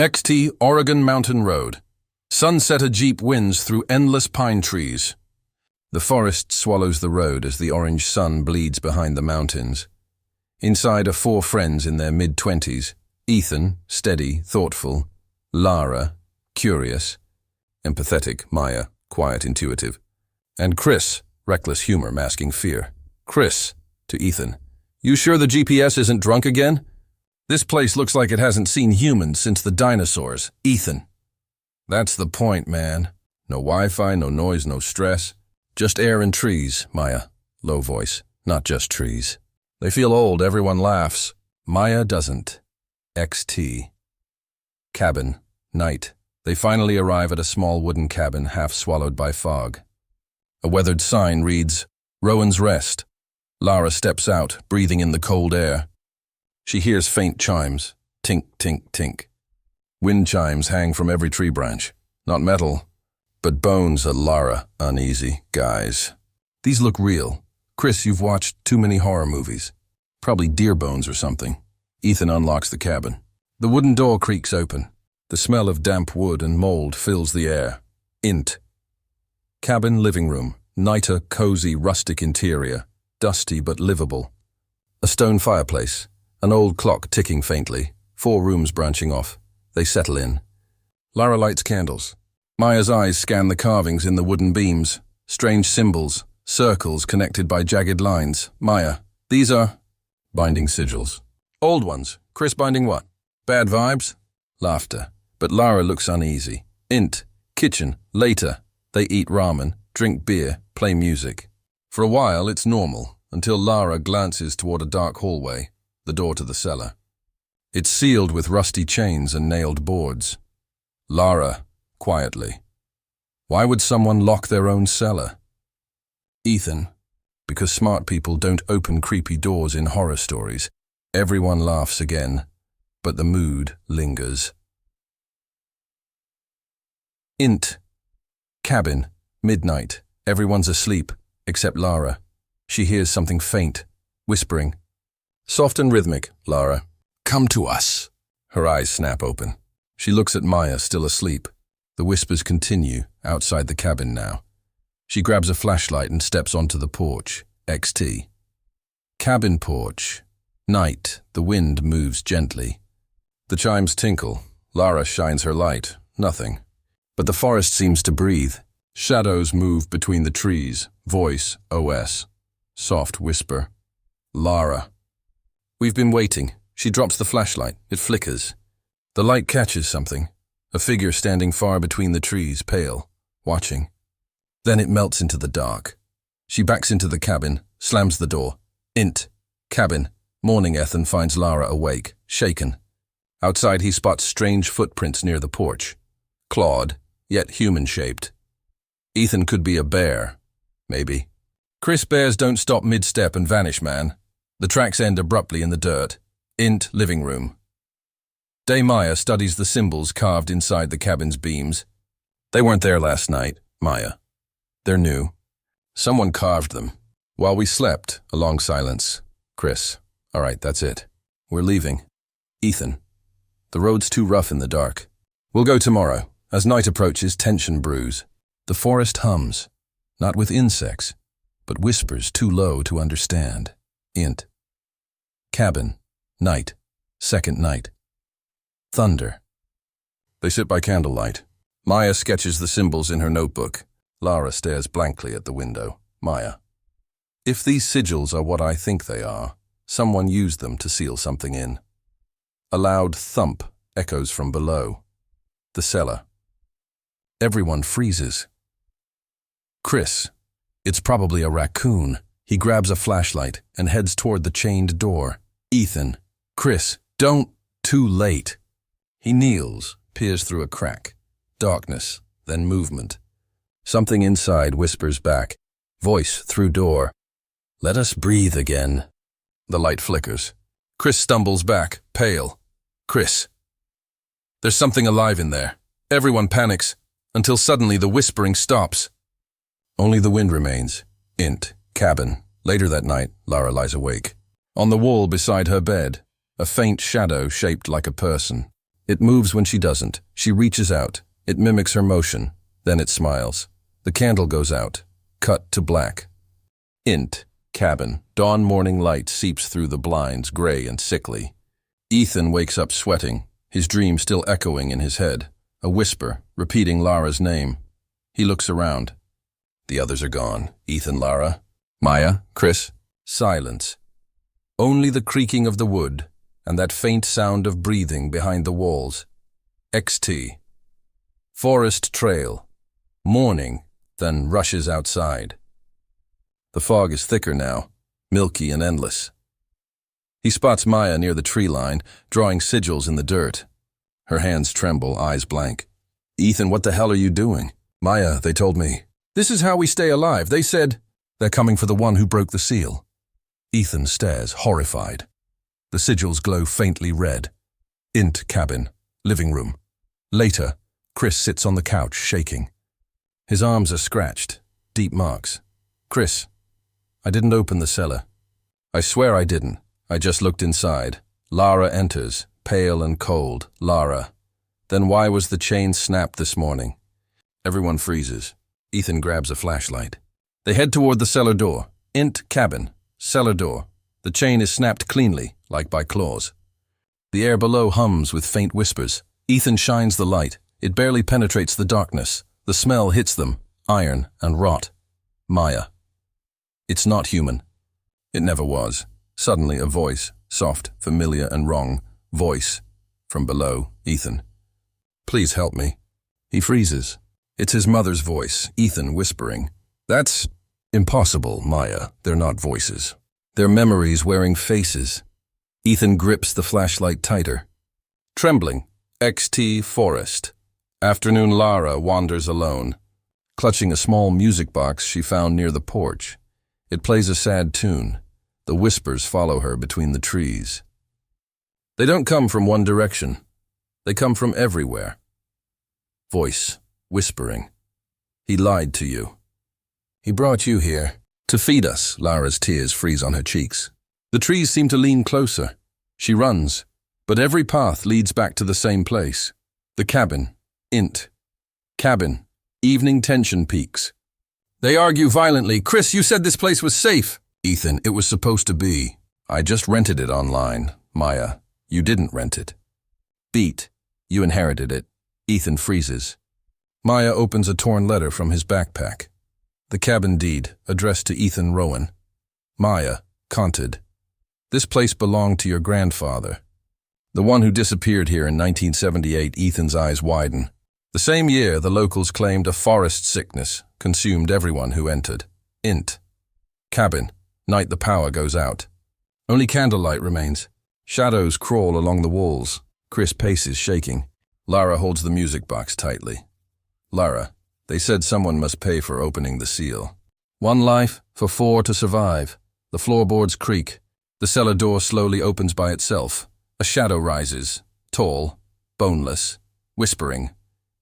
XT Oregon Mountain Road. Sunset a jeep winds through endless pine trees. The forest swallows the road as the orange sun bleeds behind the mountains. Inside are four friends in their mid-20s. Ethan, steady, thoughtful. Lara, curious. Empathetic, Maya, quiet, intuitive. And Chris, reckless humor masking fear. Chris, to Ethan, "You sure the GPS isn't drunk again? This place looks like it hasn't seen humans since the dinosaurs." Ethan, "That's the point, man. No Wi-Fi, no noise, no stress. Just air and trees." Maya, low voice, "Not just trees. They feel old, everyone laughs." Maya doesn't. XT. Cabin, night. They finally arrive at a small wooden cabin half swallowed by fog. A weathered sign reads, "Rowan's Rest." Lara steps out, breathing in the cold air. She hears faint chimes, tink, tink, tink. Wind chimes hang from every tree branch. Not metal, but bones. Lara, uneasy. "Guys, these look real. Chris, you've watched too many horror movies. Probably deer bones or something." Ethan unlocks the cabin. The wooden door creaks open. The smell of damp wood and mold fills the air. Int. Cabin living room. Nighter, cozy, rustic interior. Dusty but livable. A stone fireplace. An old clock ticking faintly. 4 rooms branching off. They settle in. Lara lights candles. Maya's eyes scan the carvings in the wooden beams. Strange symbols. Circles connected by jagged lines. Maya, "These are..." Binding sigils. "Old ones. Chris binding what? Bad vibes?" Laughter. But Lara looks uneasy. Int. Kitchen. Later. They eat ramen, drink beer, play music. For a while it's normal, until Lara glances toward a dark hallway. The door to the cellar. It's sealed with rusty chains and nailed boards. Lara, quietly, "Why would someone lock their own cellar?" Ethan, "Because smart people don't open creepy doors in horror stories." Everyone laughs again, but the mood lingers. Int. Cabin, midnight. Everyone's asleep, except Lara. She hears something faint, whispering. Soft and rhythmic. Lara, "Come to us." Her eyes snap open. She looks at Maya, still asleep. The whispers continue, outside the cabin now. She grabs a flashlight and steps onto the porch. XT. Cabin porch. Night. The wind moves gently. The chimes tinkle. Lara shines her light. Nothing. But the forest seems to breathe. Shadows move between the trees. Voice, OS. Soft whisper. Lara. "We've been waiting." She drops the flashlight. It flickers. The light catches something. A figure standing far between the trees, pale, watching. Then it melts into the dark. She backs into the cabin, slams the door. Int. Cabin. Morning. Ethan finds Lara awake, shaken. Outside he spots strange footprints near the porch. Clawed, yet human-shaped. Ethan could be a bear. Maybe. Chris, bears don't stop mid-step and vanish, man. The tracks end abruptly in the dirt. Int. Living room. Maya studies the symbols carved inside the cabin's beams. They weren't there last night, Maya. They're new. Someone carved them. While we slept, a long silence. Chris, "All right, that's it. We're leaving." Ethan, "The road's too rough in the dark. We'll go tomorrow." As night approaches, tension brews. The forest hums, not with insects, but whispers too low to understand. Int. Cabin. Night. Second night. Thunder. They sit by candlelight. Maya sketches the symbols in her notebook. Lara stares blankly at the window. Maya, "If these sigils are what I think they are, someone used them to seal something in." A loud thump echoes from below. The cellar. Everyone freezes. Chris, "It's probably a raccoon." He grabs a flashlight and heads toward the chained door. Ethan, "Chris, don't." Too late. He kneels, peers through a crack. Darkness, then movement. Something inside whispers back. Voice through door. "Let us breathe again." The light flickers. Chris stumbles back, pale. "Chris." There's something alive in there. Everyone panics, until suddenly the whispering stops. Only the wind remains. Int. Cabin. Later that night, Lara lies awake. On the wall beside her bed, a faint shadow shaped like a person. It moves when she doesn't. She reaches out. It mimics her motion. Then it smiles. The candle goes out. Cut to black. Int. Cabin. Dawn morning light seeps through the blinds, gray and sickly. Ethan wakes up sweating, his dream still echoing in his head. A whisper, repeating Lara's name. He looks around. The others are gone. Ethan, Lara, Maya, Chris. Silence. Only the creaking of the wood and that faint sound of breathing behind the walls. XT. Forest trail. Morning, then rushes outside. The fog is thicker now, milky and endless. He spots Maya near the tree line, drawing sigils in the dirt. Her hands tremble, eyes blank. Ethan, what the hell are you doing? Maya, they told me. This is how we stay alive. They said they're coming for the one who broke the seal. Ethan stares, horrified. The sigils glow faintly red. Int cabin, living room. Later, Chris sits on the couch, shaking. His arms are scratched, deep marks. Chris, I didn't open the cellar. I swear I didn't. I just looked inside. Lara enters, pale and cold. Lara. Then why was the chain snapped this morning? Everyone freezes. Ethan grabs a flashlight. They head toward the cellar door. Int cabin, cellar door. The chain is snapped cleanly, like by claws. The air below hums with faint whispers. Ethan shines the light. It barely penetrates the darkness. The smell hits them, iron and rot. Maya. It's not human. It never was. Suddenly a voice, soft, familiar and wrong. Voice. From below, Ethan. Please help me. He freezes. It's his mother's voice, Ethan whispering. That's impossible, Maya. They're not voices. They're memories wearing faces. Ethan grips the flashlight tighter. Trembling. XT Forest. Afternoon Lara wanders alone, clutching a small music box she found near the porch. It plays a sad tune. The whispers follow her between the trees. They don't come from one direction. They come from everywhere. Voice, whispering. He lied to you. He brought you here to feed us. Lara's tears freeze on her cheeks. The trees seem to lean closer. She runs, but every path leads back to the same place. The cabin. Int. Cabin. Evening tension peaks. They argue violently. Chris, you said this place was safe. Ethan, it was supposed to be. I just rented it online. Maya, you didn't rent it. Beat. You inherited it. Ethan freezes. Maya opens a torn letter from his backpack. The cabin deed, addressed to Ethan Rowan. Maya, conted. This place belonged to your grandfather. The one who disappeared here in 1978. Ethan's eyes widen. The same year, the locals claimed a forest sickness consumed everyone who entered. Int. Cabin. Night the power goes out. Only candlelight remains. Shadows crawl along the walls. Chris paces, shaking. Lara holds the music box tightly. Lara, they said someone must pay for opening the seal. One life for 4 to survive. The floorboards creak. The cellar door slowly opens by itself. A shadow rises, tall, boneless, whispering.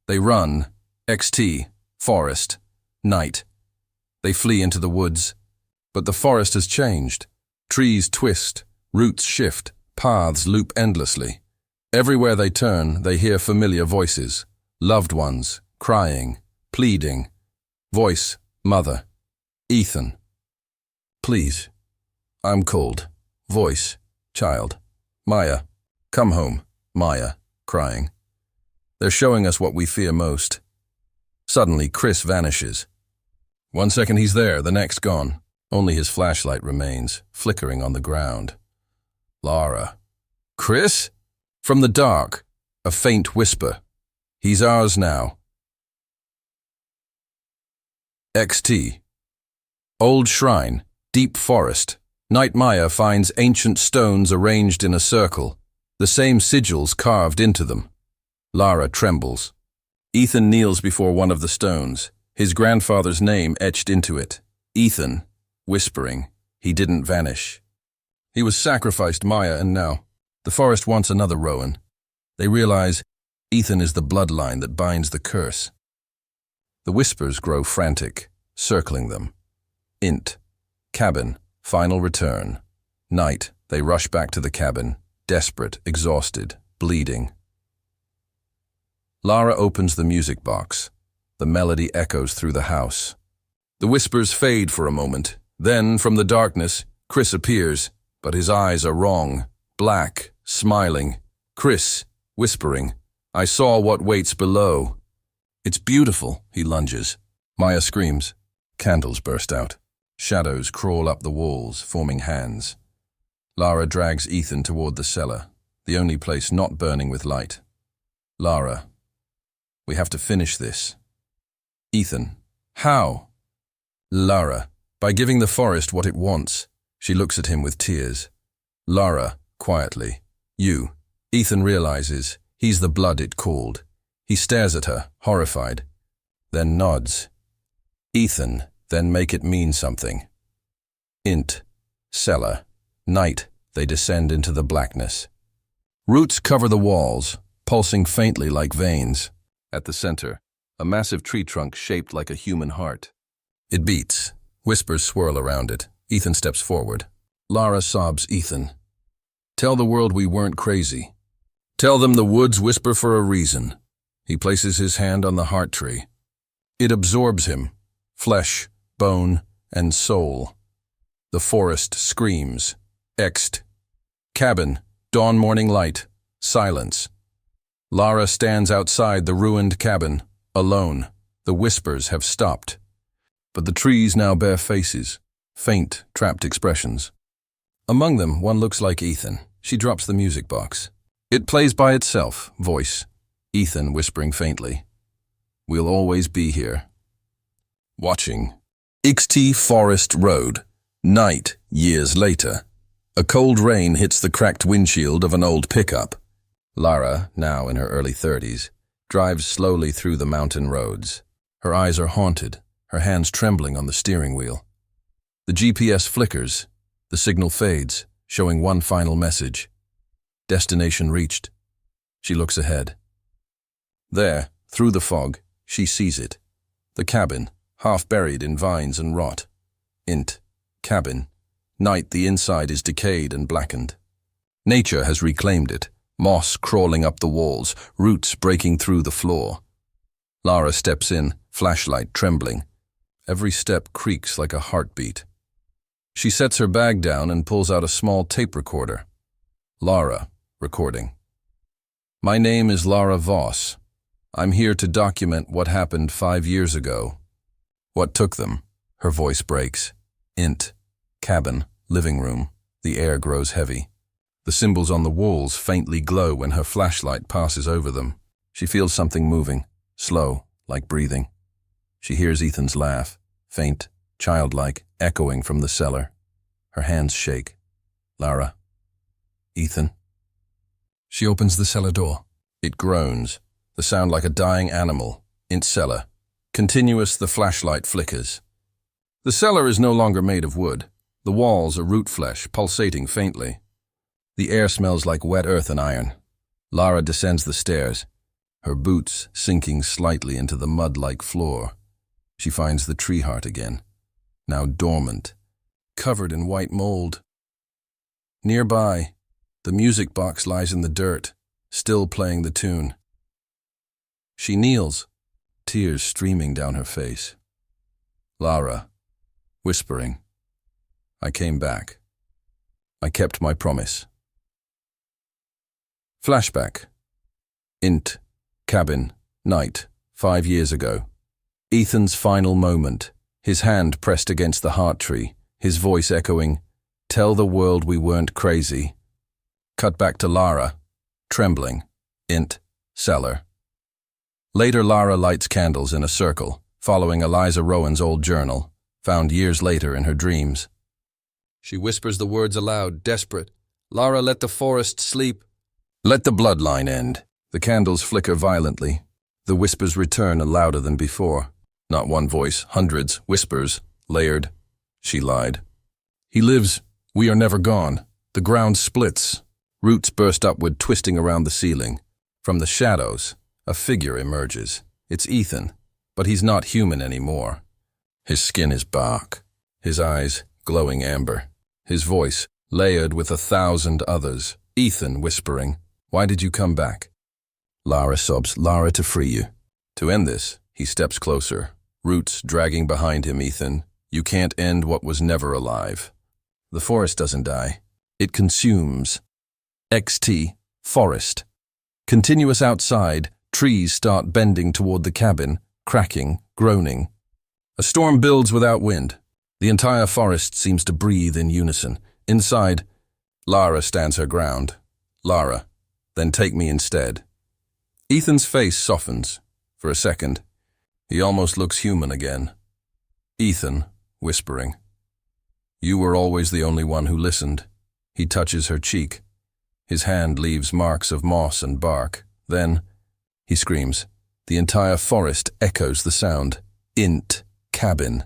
They run. XT. Forest. Night. They flee into the woods. But the forest has changed. Trees twist, roots shift, paths loop endlessly. Everywhere they turn, they hear familiar voices. Loved ones, crying, pleading. Voice, mother. Ethan. Please. I'm cold. Voice, child. Maya. Come home. Maya, crying. They're showing us what we fear most. Suddenly, Chris vanishes. 1 second he's there, the next gone. Only his flashlight remains, flickering on the ground. Lara. Chris? From the dark, a faint whisper. He's ours now. XT. Old shrine, deep forest. Night Maya finds ancient stones arranged in a circle, the same sigils carved into them. Lara trembles. Ethan kneels before one of the stones, his grandfather's name etched into it. Ethan, whispering, he didn't vanish. He was sacrificed, Maya, and now the forest wants another Rowan. They realize Ethan is the bloodline that binds the curse. The whispers grow frantic, circling them. Int. Cabin. Final return. Night. They rush back to the cabin, desperate, exhausted, bleeding. Lara opens the music box. The melody echoes through the house. The whispers fade for a moment. Then, from the darkness, Chris appears, but his eyes are wrong. Black, smiling. Chris, whispering, "I saw what waits below." "It's beautiful," he lunges. Maya screams. Candles burst out. Shadows crawl up the walls, forming hands. Lara drags Ethan toward the cellar, the only place not burning with light. "Lara, we have to finish this." "Ethan, how?" "Lara, by giving the forest what it wants." She looks at him with tears. "Lara," quietly, "you." Ethan realizes he's the blood it called. He stares at her, horrified, then nods. "Ethan, then make it mean something." Int, cellar, night, they descend into the blackness. Roots cover the walls, pulsing faintly like veins. At the center, a massive tree trunk shaped like a human heart. It beats. Whispers swirl around it. Ethan steps forward. Lara sobs Ethan. "Tell the world we weren't crazy. Tell them the woods whisper for a reason." He places his hand on the heart tree. It absorbs him, flesh, bone, and soul. The forest screams. Ext. Cabin, dawn morning light, silence. Lara stands outside the ruined cabin, alone. The whispers have stopped. But the trees now bear faces, faint, trapped expressions. Among them, one looks like Ethan. She drops the music box. It plays by itself, voice. Ethan whispering faintly. "We'll always be here." Watching. Xt Forest Road. Night, years later. A cold rain hits the cracked windshield of an old pickup. Lara, now in her early 30s, drives slowly through the mountain roads. Her eyes are haunted, her hands trembling on the steering wheel. The GPS flickers. The signal fades, showing one final message. Destination reached. She looks ahead. There, through the fog, she sees it. The cabin, half buried in vines and rot. Int. Cabin. Night, the inside is decayed and blackened. Nature has reclaimed it, moss crawling up the walls, roots breaking through the floor. Lara steps in, flashlight trembling. Every step creaks like a heartbeat. She sets her bag down and pulls out a small tape recorder. Lara, recording. "My name is Lara Voss. I'm here to document what happened 5 years ago." "What took them?" Her voice breaks. Int. Cabin, living room. The air grows heavy. The symbols on the walls faintly glow when her flashlight passes over them. She feels something moving, slow, like breathing. She hears Ethan's laugh, faint, childlike, echoing from the cellar. Her hands shake. "Lara." "Ethan." She opens the cellar door. It groans, the sound like a dying animal. Int cellar. Continuous, the flashlight flickers. The cellar is no longer made of wood. The walls are root flesh, pulsating faintly. The air smells like wet earth and iron. Lara descends the stairs, her boots sinking slightly into the mud-like floor. She finds the tree heart again, now dormant, covered in white mold. Nearby, the music box lies in the dirt, still playing the tune. She kneels, tears streaming down her face. Lara, whispering, "I came back. I kept my promise." Flashback. Int. Cabin. Night. 5 years ago. Ethan's final moment. His hand pressed against the heart tree. His voice echoing, "Tell the world we weren't crazy." Cut back to Lara. Trembling. Int. Cellar. Later, Lara lights candles in a circle, following Eliza Rowan's old journal, found years later in her dreams. She whispers the words aloud, desperate. "Lara, let the forest sleep. Let the bloodline end." The candles flicker violently. The whispers return louder than before. Not one voice, hundreds, whispers, layered. She lied. "He lives. We are never gone." The ground splits. Roots burst upward, twisting around the ceiling. From the shadows, a figure emerges. It's Ethan, but he's not human anymore. His skin is bark, his eyes glowing amber, his voice layered with 1,000 others. Ethan whispering, "Why did you come back?" Lara sobs, Lara, to free you. To end this, he steps closer, roots dragging behind him. Ethan, you can't end what was never alive. The forest doesn't die. It consumes. XT, forest. Continuous outside, trees start bending toward the cabin, cracking, groaning. A storm builds without wind. The entire forest seems to breathe in unison. Inside, Lara stands her ground. Lara, then take me instead. Ethan's face softens. For a second, he almost looks human again. Ethan, whispering. You were always the only one who listened. He touches her cheek. His hand leaves marks of moss and bark. Then, he screams. The entire forest echoes the sound. Int, cabin.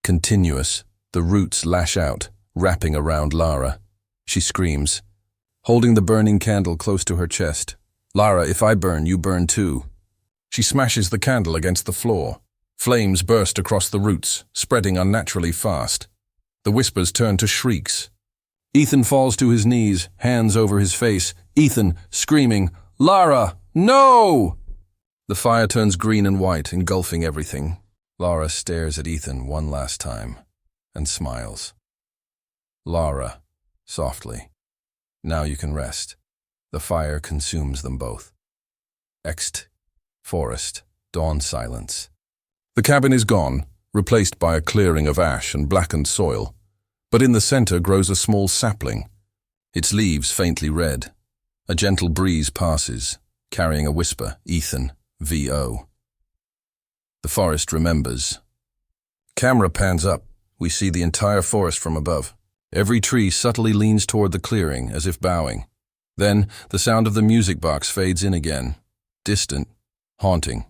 Continuous. The roots lash out, wrapping around Lara. She screams, holding the burning candle close to her chest. Lara, if I burn, you burn too. She smashes the candle against the floor. Flames burst across the roots, spreading unnaturally fast. The whispers turn to shrieks. Ethan falls to his knees, hands over his face. Ethan, screaming, Lara, no! The fire turns green and white, engulfing everything. Lara stares at Ethan one last time and smiles. Lara, softly. Now you can rest. The fire consumes them both. Ext, forest, dawn silence. The cabin is gone, replaced by a clearing of ash and blackened soil. But in the center grows a small sapling, its leaves faintly red. A gentle breeze passes, carrying a whisper, Ethan, V.O. The forest remembers. Camera pans up. We see the entire forest from above. Every tree subtly leans toward the clearing, as if bowing. Then, the sound of the music box fades in again, distant, haunting.